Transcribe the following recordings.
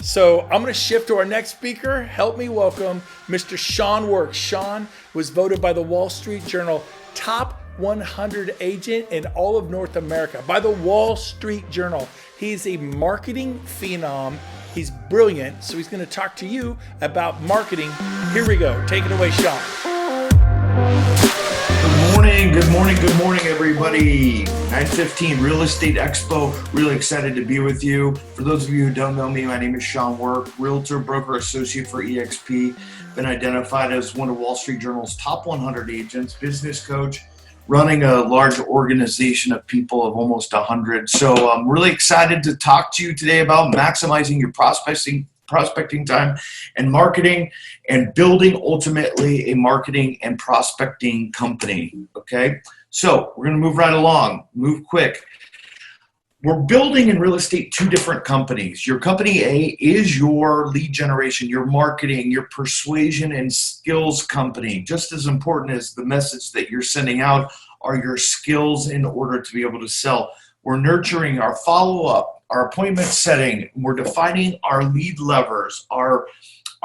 So I'm going to shift to our next speaker. Help me welcome Mr. Sean Work. Sean was voted by the Wall Street Journal top 100 agent in all of North America by the Wall Street Journal. He's a marketing phenom. He's brilliant. So he's going to talk to you about marketing. Here we go. Take it away, Sean. Good morning, everybody. 9:15 Real Estate Expo. Really excited to be with you. For those of you who don't know me, my name is Sean Work, Realtor, Broker, Associate for EXP. Been identified as one of Wall Street Journal's top 100 agents, business coach, running a large organization of people of almost 100. So I'm really excited to talk to you today about maximizing your prospecting time and marketing and building ultimately a marketing and prospecting company. Okay, so we're going to move right along, move quick. We're building in real estate two different companies. Your company A is your lead generation, your marketing, your persuasion and skills company. Just as important as the message that you're sending out are your skills in order to be able to sell. We're nurturing our follow-up, our appointment setting. We're defining our lead levers, our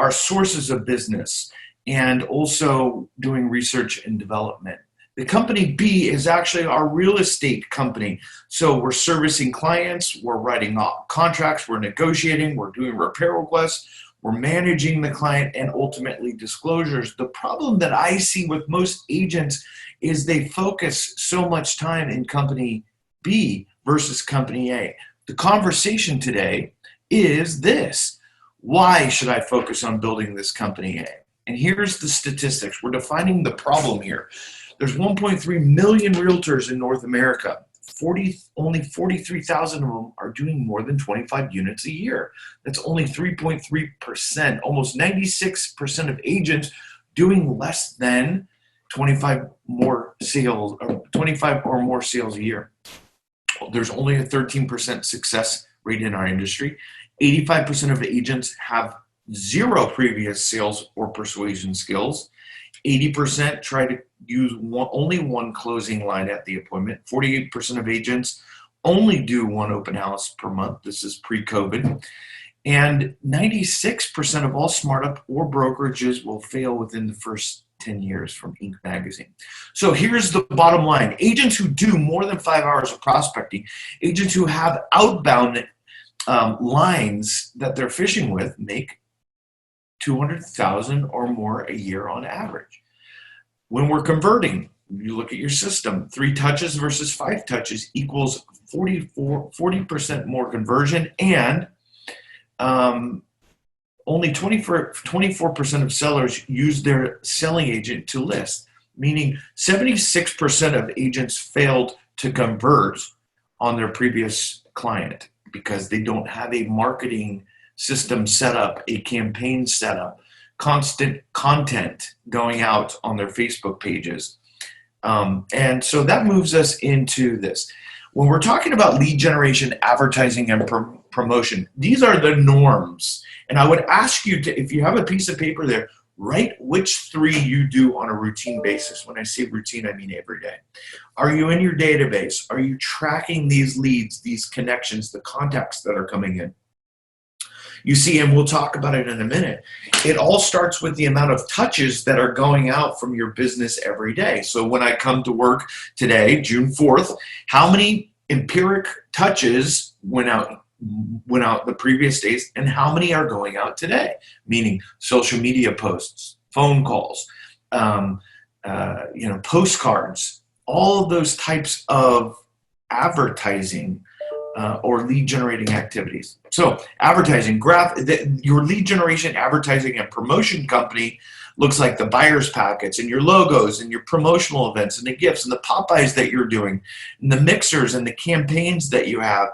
sources of business, and also doing research and development. The company B is actually our real estate company. So we're servicing clients, we're writing contracts, we're negotiating, we're doing repair requests, we're managing the client, and ultimately disclosures. The problem that I see with most agents is they focus so much time in company B versus company A. The conversation today is this: why should I focus on building this company A? And here's the statistics. We're defining the problem here. There's 1.3 million realtors in North America. Only 43,000 of them are doing more than 25 units a year. That's only 3.3%. Almost 96% of agents doing less than 25 more sales, or 25 or more sales a year. There's only a 13% success rate in our industry. 85% of agents have zero previous sales or persuasion skills. 80% try to use only one closing line at the appointment. 48% of agents only do one open house per month. This is pre-COVID. And 96% of all SmartUp or brokerages will fail within the first 10 years from Inc. magazine. So here's the bottom line. Agents who do more than 5 hours of prospecting, agents who have outbound lines that they're fishing with, make $200,000 or more a year on average. When we're converting, you look at your system, 3 touches versus 5 touches equals 40% more conversion, and only 24% of sellers use their selling agent to list, meaning 76% of agents failed to convert on their previous client because they don't have a marketing system set up, a campaign set up, constant content going out on their Facebook pages. And so that moves us into this. When we're talking about lead generation, advertising, and promotion, these are the norms. And I would ask you to, if you have a piece of paper there, write which 3 you do on a routine basis. When I say routine, I mean every day. Are you in your database? Are you tracking these leads, these connections, the contacts that are coming in? You see, and we'll talk about it in a minute, it all starts with the amount of touches that are going out from your business every day. So when I come to work today, June 4th, how many empiric touches went out the previous days, and how many are going out today? Meaning social media posts, phone calls, postcards, all of those types of advertising or lead generating activities. So advertising, your lead generation, advertising, and promotion company looks like the buyer's packets and your logos and your promotional events and the gifts and the Popeyes that you're doing and the mixers and the campaigns that you have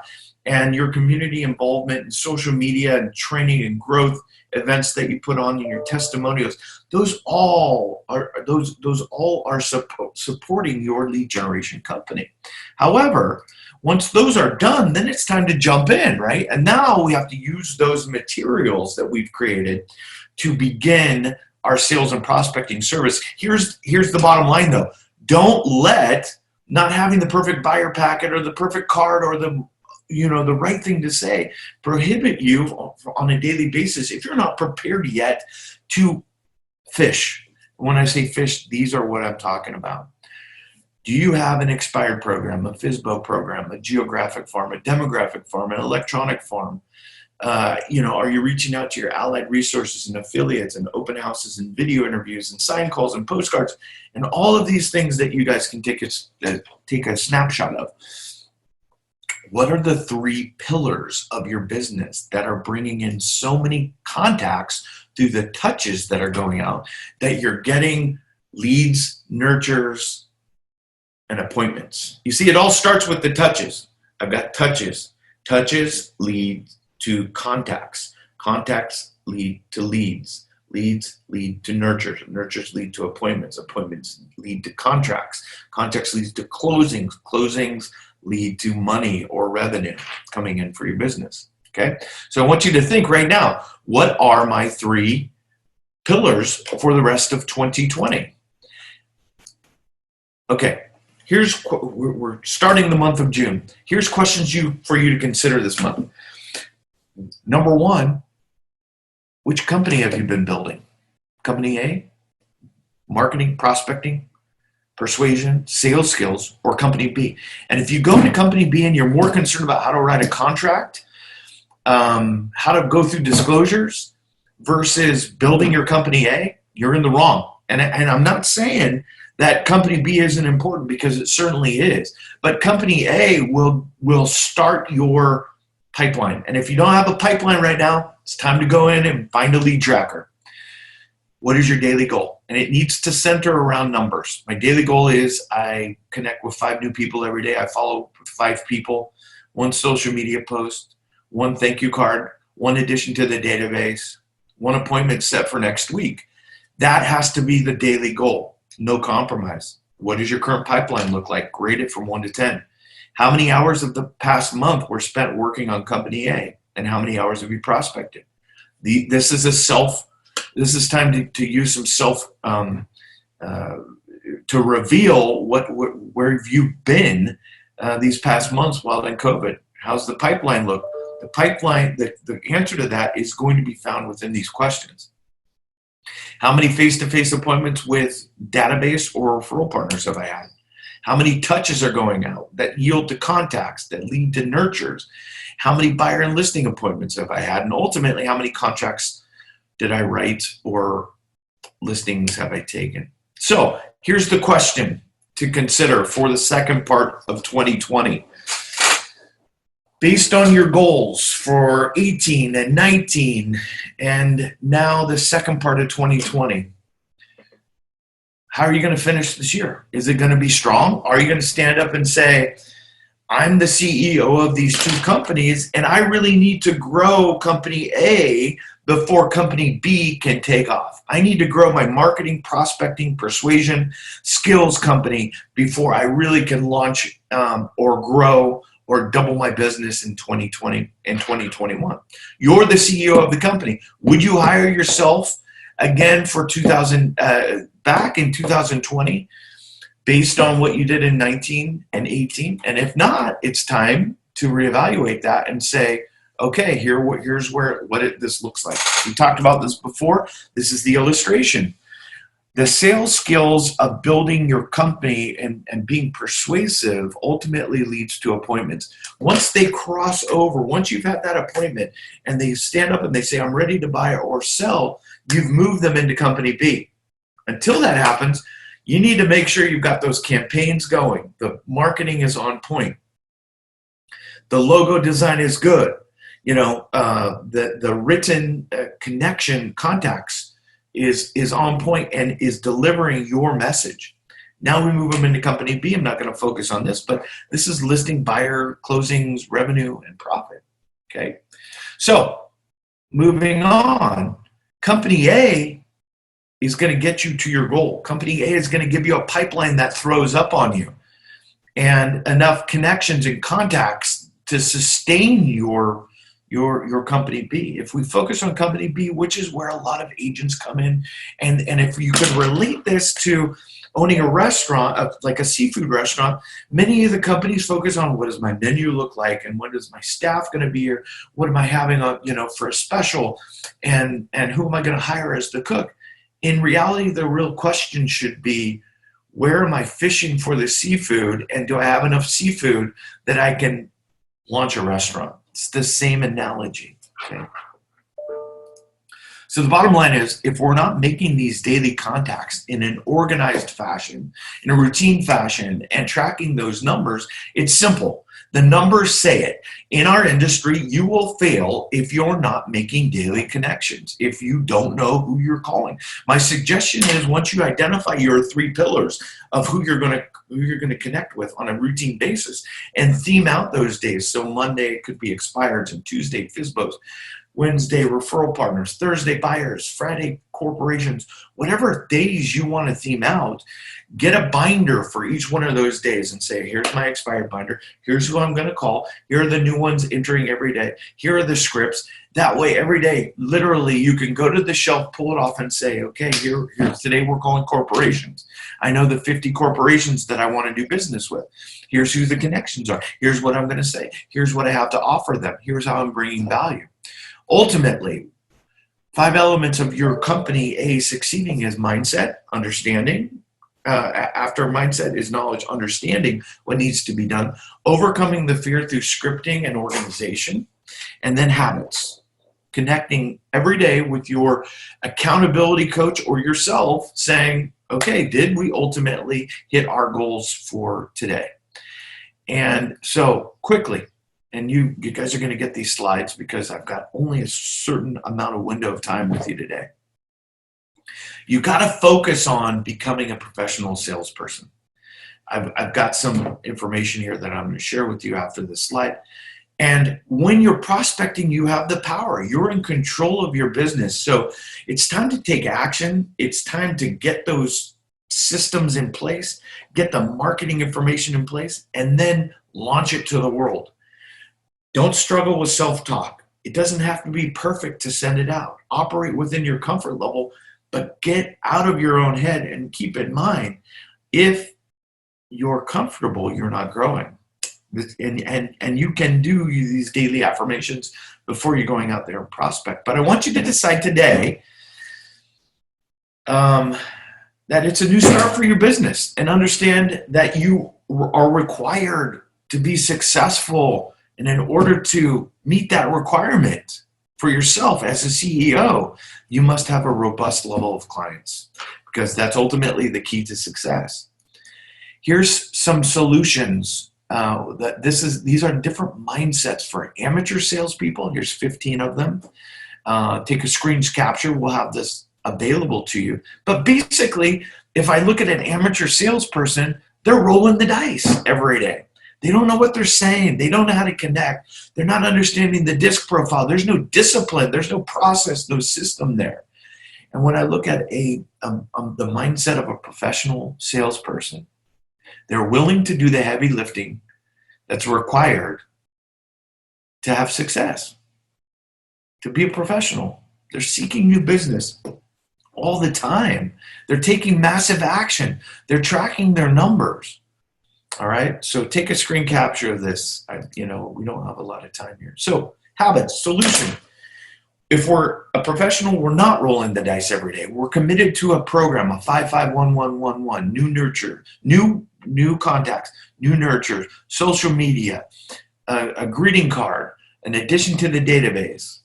and your community involvement and social media and training and growth events that you put on in your testimonials. Those all are supporting your lead generation company. However, once those are done, then it's time to jump in, right? And now we have to use those materials that we've created to begin our sales and prospecting service. Here's the bottom line though. Don't let not having the perfect buyer packet or the perfect card or the the right thing to say, prohibit you on a daily basis if you're not prepared yet to fish. When I say fish, these are what I'm talking about. Do you have an expired program, a FSBO program, a geographic farm, a demographic farm, an electronic farm? Are you reaching out to your allied resources and affiliates and open houses and video interviews and sign calls and postcards and all of these things that you guys can take a snapshot of? What are the 3 pillars of your business that are bringing in so many contacts through the touches that are going out that you're getting leads, nurtures, and appointments? You see, it all starts with the touches. I've got touches. Touches lead to contacts. Contacts lead to leads. Leads lead to nurtures. Nurtures lead to appointments. Appointments lead to contracts. Contracts lead to closings. Closings lead to money or revenue coming in for your business. Okay? So I want you to think right now, what are my 3 pillars for the rest of 2020? Okay. We're starting the month of June. Here's questions for you to consider this month. Number 1, which company have you been building? Company A, marketing, prospecting, persuasion, sales skills, or company B? And if you go to company B and you're more concerned about how to write a contract, how to go through disclosures versus building your company A, you're in the wrong. And I'm not saying that company B isn't important, because it certainly is. But company A will start your pipeline. And if you don't have a pipeline right now, it's time to go in and find a lead tracker. What is your daily goal? And it needs to center around numbers. My daily goal is I connect with 5 new people every day. I follow 5 people, 1 social media post, 1 thank you card, 1 addition to the database, 1 appointment set for next week. That has to be the daily goal. No compromise. What does your current pipeline look like? Grade it from 1 to 10. How many hours of the past month were spent working on company A? And how many hours have you prospected? This is time to use some self, to reveal where have you been these past months while in COVID. How's the pipeline look? The pipeline, the answer to that is going to be found within these questions. How many face-to-face appointments with database or referral partners have I had? How many touches are going out that yield to contacts, that lead to nurtures? How many buyer and listing appointments have I had? And ultimately, how many contracts did I write or listings have I taken? So here's the question to consider for the second part of 2020. Based on your goals for 18 and 19 and now the second part of 2020, how are you going to finish this year? Is it going to be strong? Are you going to stand up and say, I'm the CEO of these 2 companies and I really need to grow company A before company B can take off. I need to grow my marketing, prospecting, persuasion, skills company before I really can launch or grow or double my business in 2020 and 2021. You're the CEO of the company. Would you hire yourself again for back in 2020 based on what you did in 19 and 18? And if not, it's time to reevaluate that and say, okay, here's what this looks like. We talked about this before. This is the illustration. The sales skills of building your company and being persuasive ultimately leads to appointments. Once they cross over, once you've had that appointment and they stand up and they say, I'm ready to buy or sell, you've moved them into company B. Until that happens, you need to make sure you've got those campaigns going. The marketing is on point. The logo design is good. The written connection contacts is on point and is delivering your message. Now we move them into company B. I'm not going to focus on this, but this is listing, buyer, closings, revenue, and profit. Okay. So moving on, company A is going to get you to your goal. Company A is going to give you a pipeline that throws up on you and enough connections and contacts to sustain your your company B. If we focus on company B, which is where a lot of agents come in, and if you could relate this to owning a restaurant, like a seafood restaurant, many of the companies focus on what does my menu look like, and what is my staff going to be here, what am I having for a special, and who am I going to hire as the cook. In reality, the real question should be, where am I fishing for the seafood, and do I have enough seafood that I can launch a restaurant? It's the same analogy, okay? So the bottom line is, if we're not making these daily contacts in an organized fashion, in a routine fashion, and tracking those numbers, it's simple. The numbers say it. In our industry, you will fail if you're not making daily connections, if you don't know who you're calling. My suggestion is, once you identify your 3 pillars of who you're going to connect with on a routine basis, and theme out those days. So Monday it could be expireds, and Tuesday FISBOs, Wednesday referral partners, Thursday buyers, Friday corporations, whatever days you want to theme out. Get a binder for each one of those days and say, here's my expired binder. Here's who I'm going to call. Here are the new ones entering every day. Here are the scripts. That way, every day, literally, you can go to the shelf, pull it off, and say, okay, here's today we're calling corporations. I know the 50 corporations that I want to do business with. Here's who the connections are. Here's what I'm going to say. Here's what I have to offer them. Here's how I'm bringing value. Ultimately, 5 elements of your company A succeeding is mindset, understanding. After mindset is knowledge, understanding what needs to be done, overcoming the fear through scripting and organization, and then habits. Connecting every day with your accountability coach or yourself, saying, okay, did we ultimately hit our goals for today? And so quickly, and you guys are going to get these slides because I've got only a certain amount of window of time with you today. You got to focus on becoming a professional salesperson. I've got some information here that I'm going to share with you after this slide. And when you're prospecting, you have the power. You're in control of your business. So it's time to take action. It's time to get those systems in place, get the marketing information in place, and then launch it to the world. Don't struggle with self-talk. It doesn't have to be perfect to send it out. Operate within your comfort level, but get out of your own head, and keep in mind, if you're comfortable, you're not growing. And you can do these daily affirmations before you're going out there and prospect. But I want you to decide today that it's a new start for your business, and understand that you are required to be successful. And in order to meet that requirement for yourself as a CEO, you must have a robust level of clients, because that's ultimately the key to success. Here's some solutions. These are different mindsets for amateur salespeople. Here's 15 of them. Take a screen capture. We'll have this available to you. But basically, if I look at an amateur salesperson, they're rolling the dice every day. They don't know what they're saying. They don't know how to connect. They're not understanding the disc profile. There's no discipline. There's no process, no system there. And when I look at the mindset of a professional salesperson, they're willing to do the heavy lifting that's required to have success, to be a professional. They're seeking new business all the time. They're taking massive action. They're tracking their numbers. All right, so take a screen capture of this. We don't have a lot of time here. So habits, solution. If we're a professional, we're not rolling the dice every day. We're committed to a program, a 5-5-1-1-1-1, new nurture, new contacts, new nurture, social media, a greeting card, an addition to the database,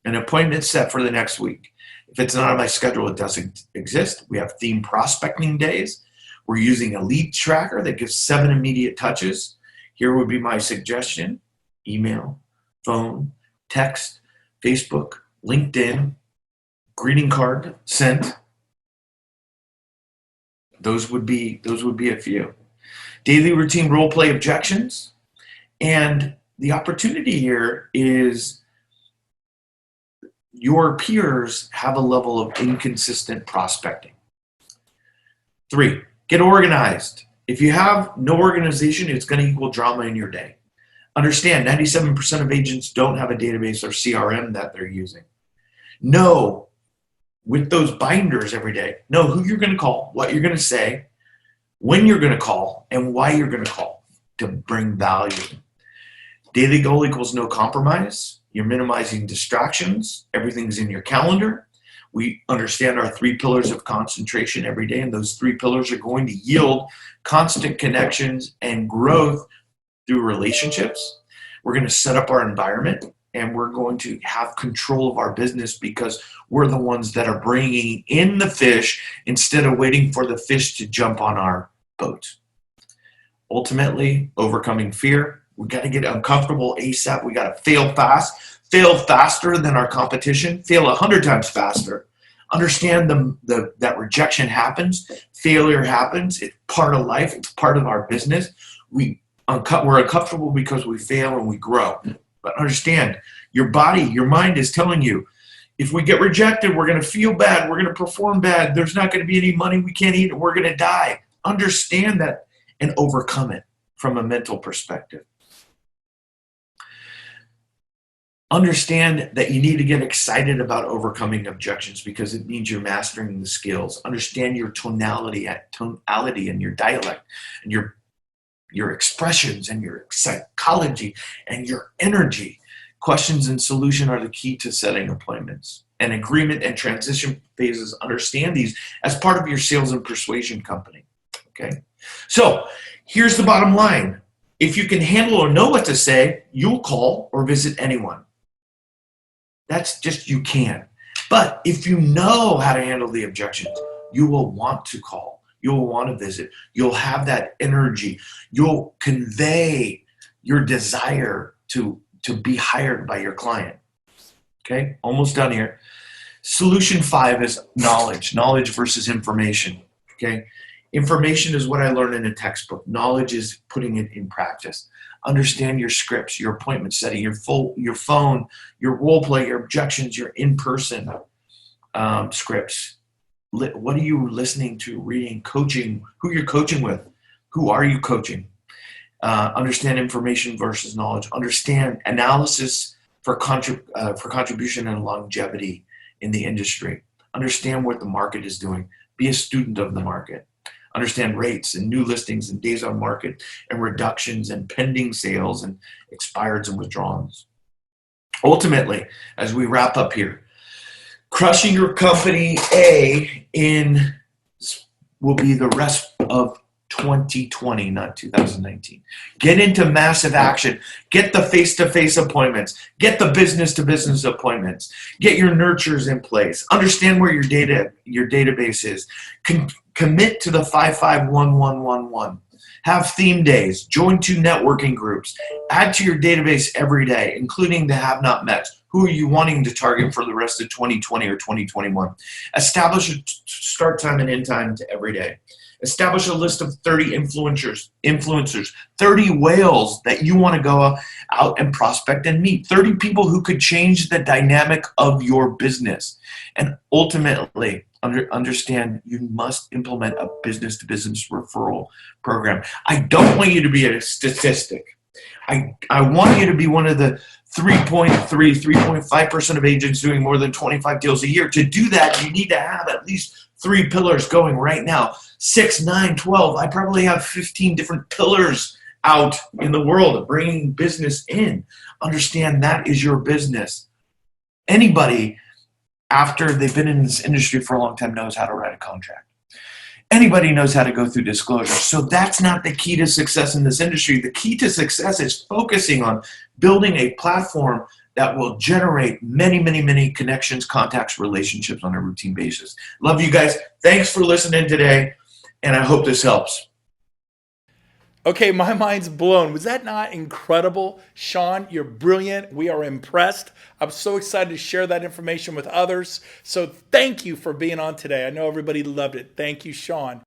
an appointment set for the next week. If it's not on my schedule, it doesn't exist. We have theme prospecting days. We're using a lead tracker that gives 7 immediate touches. Here would be my suggestion: email, phone, text, Facebook, LinkedIn, greeting card sent. Those would be a few. Daily routine role play objections. And the opportunity here is your peers have a level of inconsistent prospecting. 3, get organized. If you have no organization, it's going to equal drama in your day. Understand 97% of agents don't have a database or CRM that they're using. Know with those binders every day, know who you're going to call, what you're going to say, when you're going to call, and why you're going to call to bring value. Daily goal equals no compromise. You're minimizing distractions. Everything's in your calendar. We understand our 3 pillars of concentration every day, and those 3 pillars are going to yield constant connections and growth through relationships. We're going to set up our environment, and we're going to have control of our business because we're the ones that are bringing in the fish instead of waiting for the fish to jump on our boat. Ultimately, overcoming fear. We got to get uncomfortable ASAP. We got to fail fast, fail faster than our competition, fail 100 times faster. Understand that rejection happens, failure happens. It's part of life. It's part of our business. We're uncomfortable because we fail and we grow. But understand, your body, your mind is telling you, if we get rejected, we're going to feel bad. We're going to perform bad. There's not going to be any money. We can't eat, and we're going to die. Understand that and overcome it from a mental perspective. Understand that you need to get excited about overcoming objections because it means you're mastering the skills. Understand your tonality and your dialect and your expressions and your psychology and your energy. Questions and solution are the key to setting appointments. And agreement and transition phases, understand these as part of your sales and persuasion company. Okay? So here's the bottom line. If you can handle or know what to say, you'll call or visit anyone. That's just you can. But if you know how to handle the objections, you will want to call. You'll want to visit. You'll have that energy. You'll convey your desire to be hired by your client. Okay, almost done here. Solution 5 is knowledge. Knowledge versus information. Okay, information is what I learned in a textbook. Knowledge is putting it in practice. Understand your scripts, your appointment setting, your phone, your role play, your objections, your in-person scripts. What are you listening to, reading, coaching? Who you're coaching with? Who are you coaching? Understand information versus knowledge. Understand analysis for contribution and longevity in the industry. Understand what the market is doing. Be a student of the market. Understand rates and new listings and days on market and reductions and pending sales and expireds and withdrawals. Ultimately, as we wrap up here, crushing your company will be the rest of 2020, not 2019. Get into massive action. Get the face-to-face appointments. Get the business-to-business appointments. Get your nurtures in place. Understand where your database is. Commit to the 5-5-1-1-1-1. Have theme days. Join 2 networking groups. Add to your database every day, including the have not met. Who are you wanting to target for the rest of 2020 or 2021? Establish a start time and end time to every day. Establish a list of 30 influencers, 30 whales that you want to go out and prospect and meet, 30 people who could change the dynamic of your business. And ultimately, understand you must implement a business-to-business referral program. I don't want you to be a statistic. I want you to be one of the 3.5% of agents doing more than 25 deals a year. To do that, you need to have at least 3 pillars going right now. 6, 9, 12. I probably have 15 different pillars out in the world of bringing business in. Understand that is your business. Anybody, after they've been in this industry for a long time, knows how to write a contract. Anybody knows how to go through disclosure. So that's not the key to success in this industry. The key to success is focusing on building a platform that will generate many, many, many connections, contacts, relationships on a routine basis. Love you guys. Thanks for listening today, and I hope this helps. Okay, my mind's blown. Was that not incredible? Sean, you're brilliant. We are impressed. I'm so excited to share that information with others. So thank you for being on today. I know everybody loved it. Thank you, Sean.